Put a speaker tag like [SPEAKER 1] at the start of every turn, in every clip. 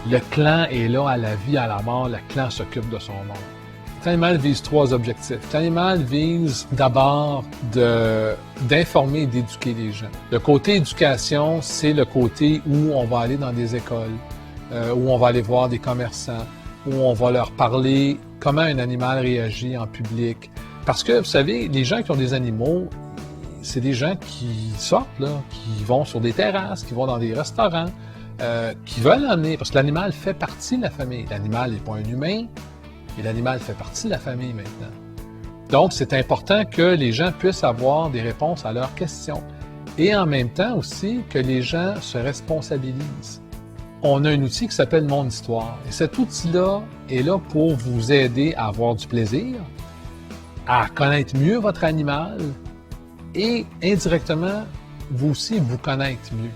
[SPEAKER 1] Le clan est là à la vie, à la mort. Le clan s'occupe de son monde. L'animal vise 3 objectifs. L'animal vise d'abord d'informer et d'éduquer les gens. Le côté éducation, c'est le côté où on va aller dans des écoles, où on va aller voir des commerçants, où on va leur parler comment un animal réagit en public. Parce que, vous savez, les gens qui ont des animaux, c'est des gens qui sortent, là, qui vont sur des terrasses, qui vont dans des restaurants, qui veulent amener, parce que l'animal fait partie de la famille. L'animal n'est pas un humain, et l'animal fait partie de la famille maintenant. Donc, c'est important que les gens puissent avoir des réponses à leurs questions. Et en même temps aussi, que les gens se responsabilisent. On a un outil qui s'appelle Mon Histoire. Et cet outil-là est là pour vous aider à avoir du plaisir, à connaître mieux votre animal et indirectement, vous aussi, vous connaître mieux.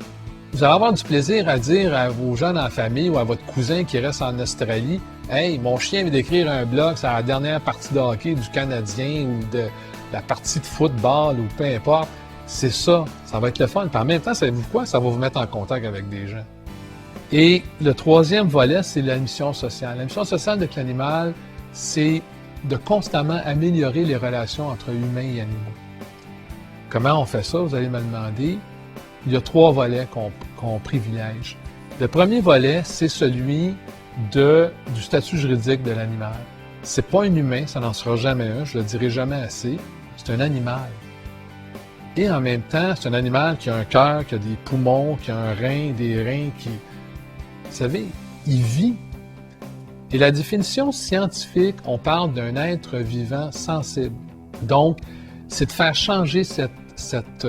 [SPEAKER 1] Vous allez avoir du plaisir à dire à vos gens dans la famille ou à votre cousin qui reste en Australie « Hey, mon chien vient d'écrire un blog sur la dernière partie de hockey du Canadien ou de la partie de football ou peu importe. » C'est ça, ça va être le fun. Puis en même temps, savez-vous quoi? Ça va vous mettre en contact avec des gens. Et le 3e volet, c'est la mission sociale. La mission sociale de l'animal, c'est de constamment améliorer les relations entre humains et animaux. Comment on fait ça, vous allez me demander? Il y a 3 volets qu'on privilège. Le premier volet, c'est celui du statut juridique de l'animal. C'est pas un humain, ça n'en sera jamais un, je le dirai jamais assez. C'est un animal. Et en même temps, c'est un animal qui a un cœur, qui a des poumons, qui a un rein, des reins, qui... Vous savez, il vit. Et la définition scientifique, on parle d'un être vivant sensible. Donc, c'est de faire changer cette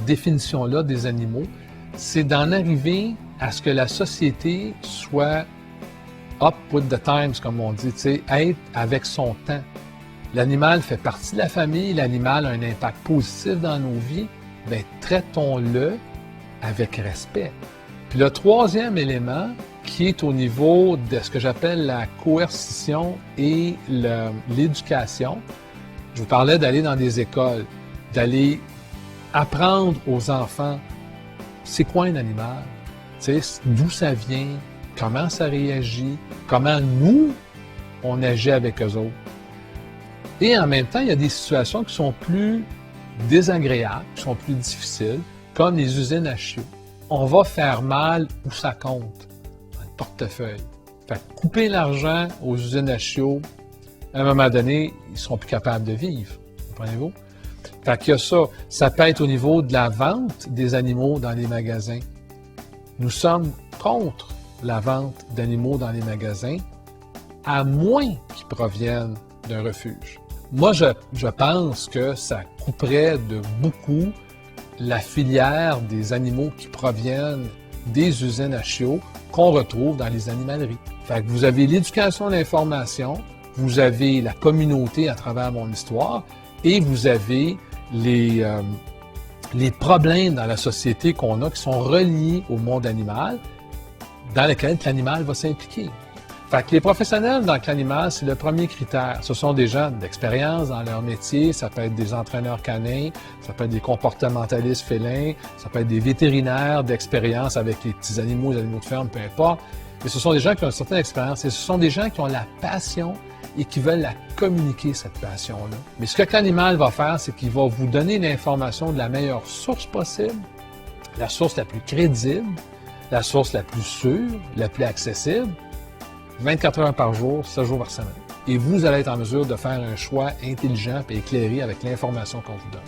[SPEAKER 1] définition-là des animaux, c'est d'en arriver à ce que la société soit up with the times, comme on dit, être avec son temps. L'animal fait partie de la famille, l'animal a un impact positif dans nos vies, bien, traitons-le avec respect. Puis le 3e élément, qui est au niveau de ce que j'appelle la coercition et l'éducation, je vous parlais d'aller dans des écoles, d'aller apprendre aux enfants c'est quoi un animal, d'où ça vient, comment ça réagit, comment nous, on agit avec eux autres. Et en même temps, il y a des situations qui sont plus désagréables, qui sont plus difficiles, comme les usines à chiots. On va faire mal où ça compte, dans le portefeuille. Fait que couper l'argent aux usines à chiots, à un moment donné, ils ne seront plus capables de vivre. Comprenez-vous? Fait qu'il y a ça. Ça peut être au niveau de la vente des animaux dans les magasins. Nous sommes contre la vente d'animaux dans les magasins, à moins qu'ils proviennent d'un refuge. Moi, je pense que ça couperait de beaucoup la filière des animaux qui proviennent des usines à chiots qu'on retrouve dans les animaleries. Fait que vous avez l'éducation et l'information, vous avez la communauté à travers mon histoire et vous avez les problèmes dans la société qu'on a qui sont reliés au monde animal dans lequel l'animal va s'impliquer. Fait que les professionnels dans l'animal, c'est le premier critère. Ce sont des gens d'expérience dans leur métier, ça peut être des entraîneurs canins, ça peut être des comportementalistes félins, ça peut être des vétérinaires d'expérience avec les petits animaux, les animaux de ferme, peu importe. Mais ce sont des gens qui ont une certaine expérience et ce sont des gens qui ont la passion et qui veulent la communiquer, cette passion-là. Mais ce que l'animal va faire, c'est qu'il va vous donner l'information de la meilleure source possible, la source la plus crédible, la source la plus sûre, la plus accessible, 24 heures par jour, 7 jours par semaine. Et vous allez être en mesure de faire un choix intelligent et éclairé avec l'information qu'on vous donne.